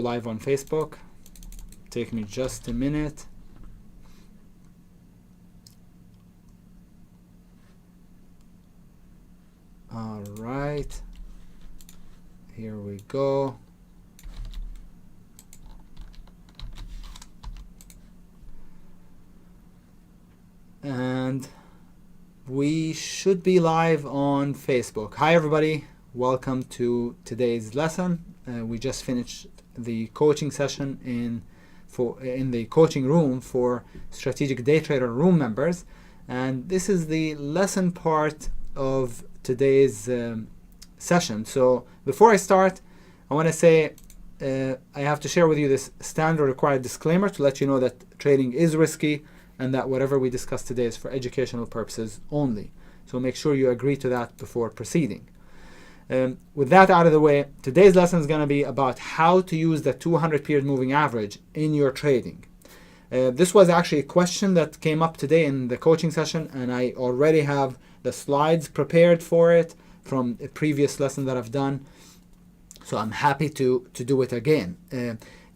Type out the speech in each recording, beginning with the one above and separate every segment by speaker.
Speaker 1: live on Facebook. Take me just a minute. All right, here we go. And we should be live on Facebook. Hi everybody, welcome to today's lesson. We just finished the coaching session in the coaching room for strategic day trader room members, and this is the lesson part of today's session. So before I start, I want to say I have to share with you this standard required disclaimer to let you know that trading is risky and that whatever we discuss today is for educational purposes only. So make sure you agree to that before proceeding. With that out of the way, today's lesson is going to be about how to use the 200 period moving average in your trading. This was actually a question that came up today in the coaching session, and I already have the slides prepared for it from a previous lesson that I've done. So I'm happy to do it again.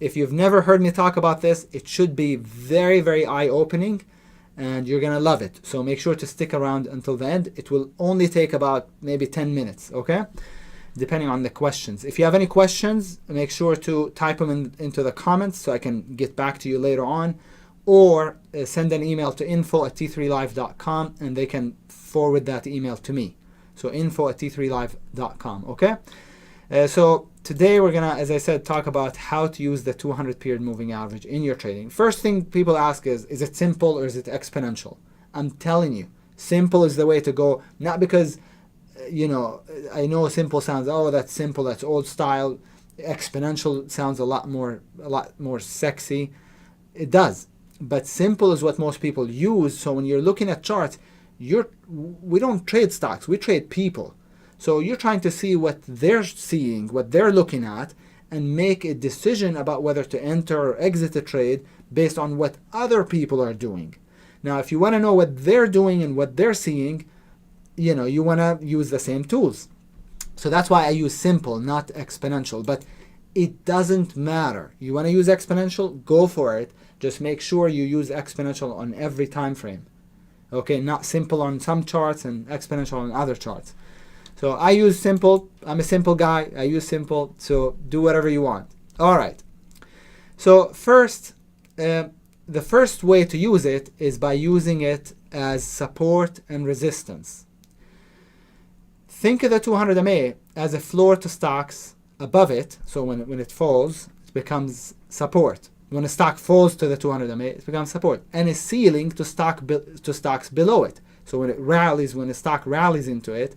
Speaker 1: If you've never heard me talk about this, it should be very, very eye-opening, and you're going to love it. So make sure to stick around until the end. It will only take about maybe 10 minutes, okay? Depending on the questions. If you have any questions, make sure to type them into the comments so I can get back to you later on, or send an email to info@t3live.com and they can forward that email to me. So info@t3live.com, okay? So today we're gonna, as I said, talk about how to use the 200 period moving average in your trading. First thing people ask is it simple or is it exponential? I'm telling you, simple is the way to go. Not because, I know simple sounds, oh, that's simple, that's old style. Exponential sounds a lot more sexy. It does, but simple is what most people use. So when you're looking at charts, we don't trade stocks, we trade people. So you're trying to see what they're seeing, what they're looking at, and make a decision about whether to enter or exit a trade based on what other people are doing. Now, if you want to know what they're doing and what they're seeing, you want to use the same tools. So that's why I use simple, not exponential. But it doesn't matter. You want to use exponential, go for it. Just make sure you use exponential on every time frame. Okay, not simple on some charts and exponential on other charts. So I use simple. I'm a simple guy. I use simple. So do whatever you want. All right. So first, the first way to use it is by using it as support and resistance. Think of the 200 MA as a floor to stocks above it. So when it falls, it becomes support. When a stock falls to the 200 MA, it becomes support. And a ceiling to stocks below it. So when it rallies, when a stock rallies into it,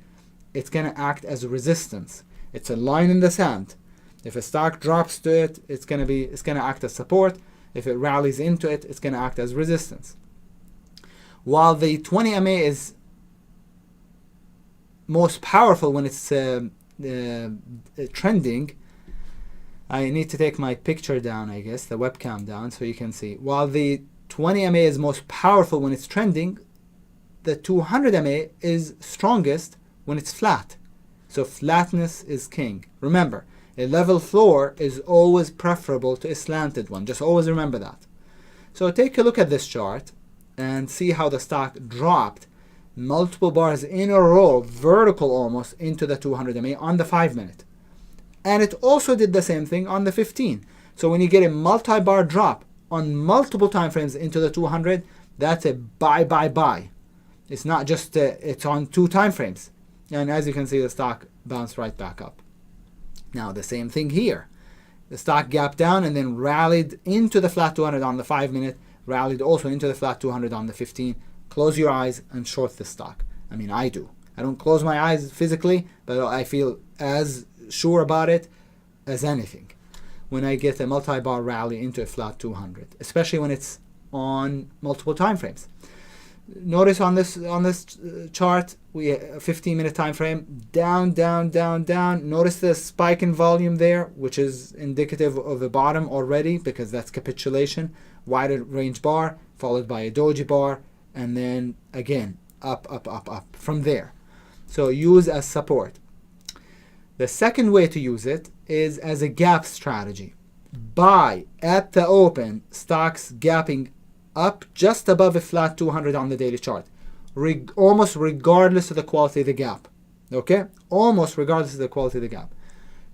Speaker 1: it's going to act as a resistance. It's a line in the sand. If a stock drops to it, it's going to act as support. If it rallies into it, it's going to act as resistance. While the 20 MA is most powerful when it's trending, I need to take my picture down, I guess, the webcam down so you can see. While the 20 MA is most powerful when it's trending, the 200 MA is strongest when it's flat. So flatness is king. Remember, a level floor is always preferable to a slanted one. Just always remember that. So take a look at this chart and see how the stock dropped multiple bars in a row, vertical almost, into the 200 MA on the 5 minute. And it also did the same thing on the 15. So when you get a multi-bar drop on multiple time frames into the 200, that's a buy. It's not just, it's on 2 time frames. And as you can see, the stock bounced right back up. Now the same thing here. The stock gapped down and then rallied into the flat 200 on the 5 minute, rallied also into the flat 200 on the 15. Close your eyes and short the stock. I mean, I do. I don't close my eyes physically, but I feel as sure about it as anything when I get a multi-bar rally into a flat 200, especially when it's on multiple time frames. Notice on this chart, we have a 15-minute time frame, down. Notice the spike in volume there, which is indicative of a bottom already because that's capitulation. Wider range bar followed by a doji bar, and then again up from there. So use as support. The second way to use it is as a gap strategy. buy at the open stocks gapping up just above a flat 200 on the daily chart, almost regardless of the quality of the gap. Okay, almost regardless of the quality of the gap.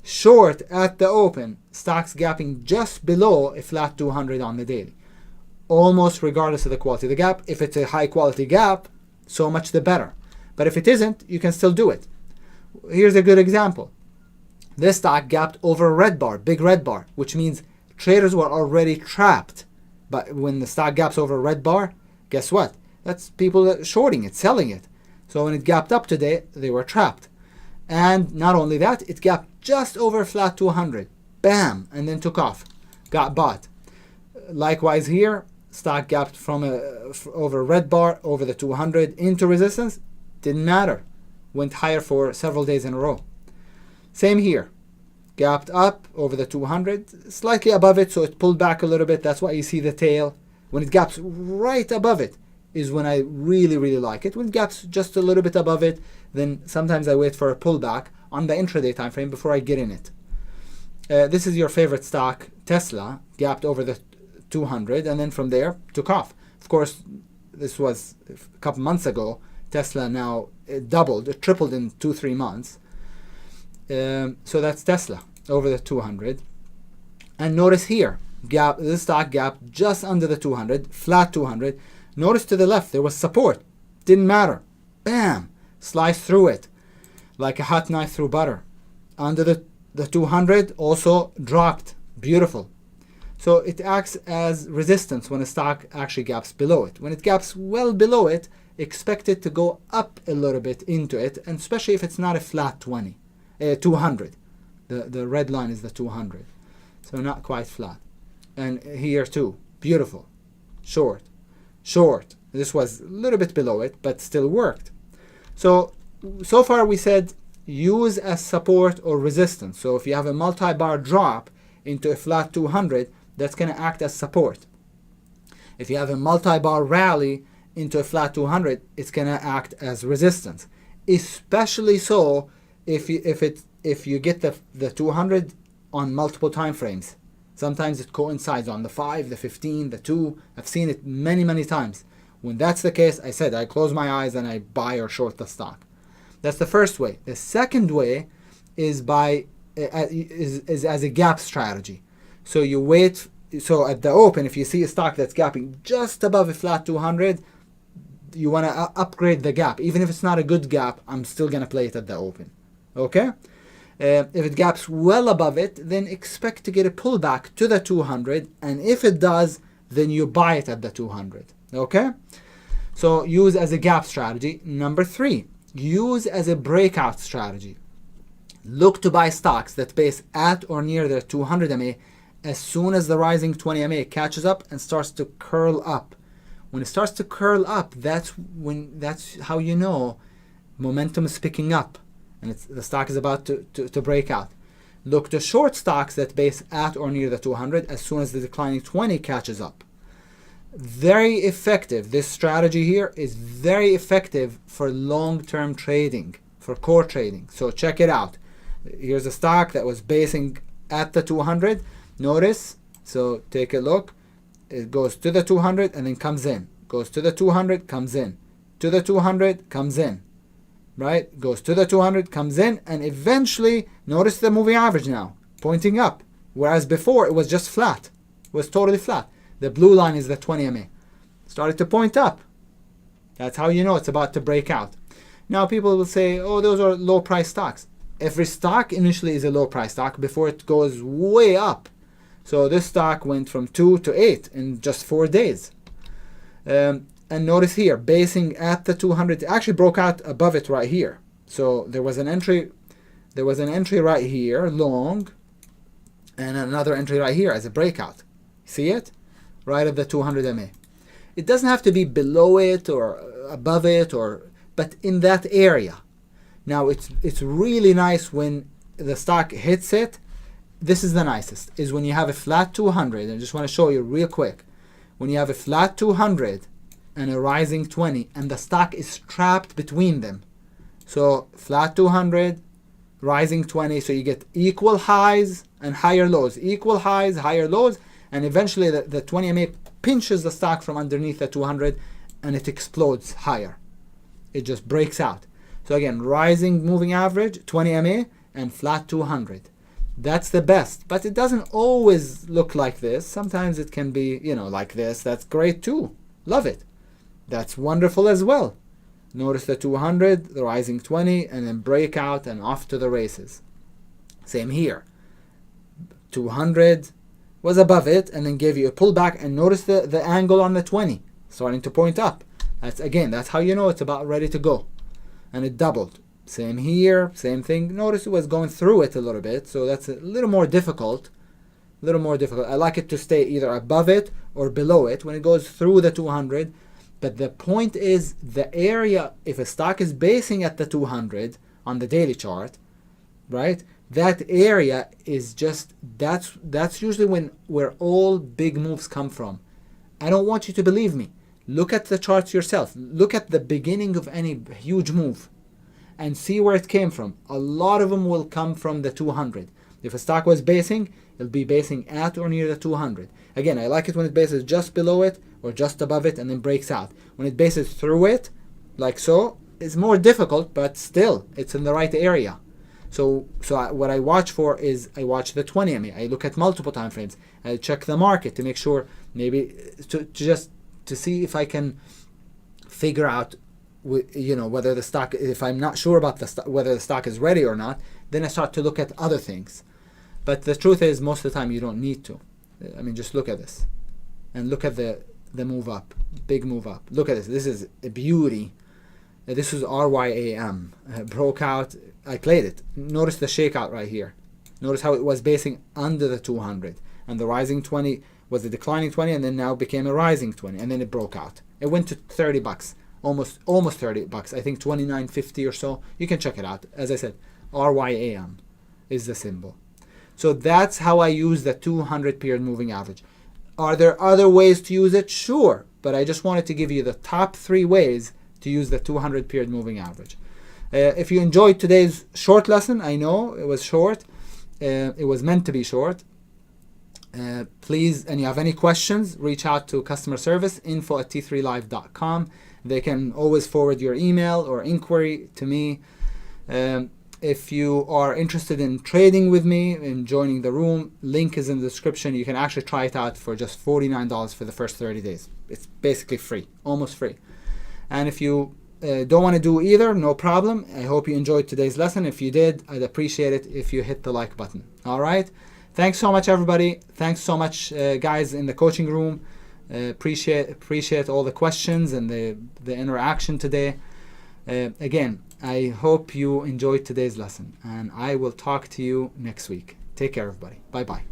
Speaker 1: Short at the open stocks gapping just below a flat 200 on the daily, almost regardless of the quality of the gap. If it's a high quality gap, so much the better. But if it isn't, you can still do it. Here's a good example. This stock gapped over a red bar, big red bar, which means traders were already trapped. But when the stock gaps over a red bar, guess what? That's people shorting it, selling it. So when it gapped up today, they were trapped. And not only that, it gapped just over flat 200. Bam! And then took off. Got bought. Likewise here, stock gapped from over a red bar, over the 200 into resistance. Didn't matter. Went higher for several days in a row. Same here. Gapped up over the 200, slightly above it, so it pulled back a little bit. That's why you see the tail. When it gaps right above it is when I really, really like it. When it gaps just a little bit above it, then sometimes I wait for a pullback on the intraday time frame before I get in it. This is your favorite stock, Tesla, gapped over the 200, and then from there took off. Of course, this was a couple months ago. Tesla now it tripled in 2-3 months. So that's Tesla over the 200. And notice here, this stock gap just under the 200, flat 200. Notice to the left there was support. Didn't matter. Bam! Sliced through it like a hot knife through butter. Under the 200 also dropped. Beautiful. So it acts as resistance when a stock actually gaps below it. When it gaps well below it, expect it to go up a little bit into it, and especially if it's not a flat 200. The red line is the 200. So not quite flat. And here too. Beautiful. Short. Short. This was a little bit below it, but still worked. So far we said use as support or resistance. So if you have a multi-bar drop into a flat 200, that's going to act as support. If you have a multi-bar rally into a flat 200, it's going to act as resistance. Especially so if you get the 200 on multiple time frames. Sometimes it coincides on the 5, the 15, the 2. I've seen it many times. When that's the case, I said I close my eyes and I buy or short the stock. That's the first way. The second way is is as a gap strategy. So you wait. So at the open, if you see a stock that's gapping just above a flat 200, you want to upgrade the gap. Even if it's not a good gap, I'm still going to play it at the open. Okay? If it gaps well above it, then expect to get a pullback to the 200. And if it does, then you buy it at the 200. Okay? So use as a gap strategy. Number 3, use as a breakout strategy. Look to buy stocks that base at or near the 200 MA as soon as the rising 20 MA catches up and starts to curl up. When it starts to curl up, that's how you know momentum is picking up and the stock is about to break out. Look to short stocks that base at or near the 200 as soon as the declining 20 catches up. Very effective. This strategy here is very effective for long-term trading, for core trading. So check it out. Here's a stock that was basing at the 200. Notice, so take a look. It goes to the 200 and then comes in. Goes to the 200, comes in. To the 200, comes in. Right? Goes to the 200, comes in, and eventually, notice the moving average now, pointing up. Whereas before, it was just flat. It was totally flat. The blue line is the 20 MA. Started to point up. That's how you know it's about to break out. Now people will say, oh, those are low price stocks. Every stock initially is a low price stock before it goes way up. So this stock went from 2 to 8 in just 4 days. And notice here, basing at the 200, actually broke out above it right here. So there was an entry right here, long, and another entry right here as a breakout. See it? Right at the 200 MA. It doesn't have to be below it or above it, but in that area. Now it's really nice when the stock hits it. This is the nicest, is when you have a flat 200, and I just want to show you real quick. When you have a flat 200 and a rising 20, and the stock is trapped between them. So flat 200, rising 20, so you get equal highs and higher lows, equal highs, higher lows, and eventually the 20 MA pinches the stock from underneath the 200 and it explodes higher. It just breaks out. So again, rising moving average, 20 MA, and flat 200. That's the best, but it doesn't always look like this. Sometimes it can be, like this. That's great too. Love it. That's wonderful as well. Notice the 200, the rising 20, and then break out and off to the races. Same here. 200 was above it and then gave you a pullback, and notice the angle on the 20 starting to point up. That's how you know it's about ready to go. And it doubled. Same here, same thing. Notice it was going through it a little bit, so that's a little more difficult. I like it to stay either above it or below it when it goes through the 200. But the point is, the area, if a stock is basing at the 200 on the daily chart, right? That area is just, that's usually where all big moves come from. I don't want you to believe me. Look at the charts yourself. Look at the beginning of any huge move and see where it came from. A lot of them will come from the 200. If a stock was basing, it'll be basing at or near the 200. Again, I like it when it bases just below it or just above it and then breaks out. When it bases through it, like so, it's more difficult, but still, it's in the right area. So what I watch for is I watch the 20 MA. I look at multiple time frames. I check the market to make sure, maybe to see if I can figure out, whether the stock, if I'm not sure about whether the stock is ready or not, then I start to look at other things. But the truth is, most of the time you don't need to. I mean, just look at this and look at the move up, big move up. Look at this. This is a beauty. This is RYAM. Broke out. I played it. Notice the shakeout right here. Notice how it was basing under the 200, and the rising 20 was a declining 20, and then now became a rising 20, and then it broke out. It went to $30, almost $30. I think 29.50 or so. You can check it out. As I said, RYAM is the symbol. So that's how I use the 200 period moving average. Are there other ways to use it? Sure, but I just wanted to give you the top 3 ways to use the 200 period moving average. If you enjoyed today's short lesson, I know it was short. It was meant to be short. Please, and you have any questions, reach out to customer service, info@t3live.com. They can always forward your email or inquiry to me. If you are interested in trading with me and joining the room, link is in the description. You can actually try it out for just $49 for the first 30 days. It's basically free, almost free. And if you don't want to do either, no problem. I hope you enjoyed today's lesson. If you did, I'd appreciate it if you hit the like button. All right. Thanks so much, everybody. Thanks so much, guys in the coaching room. Appreciate all the questions and the interaction today. Again, I hope you enjoyed today's lesson, and I will talk to you next week. Take care, everybody. Bye-bye.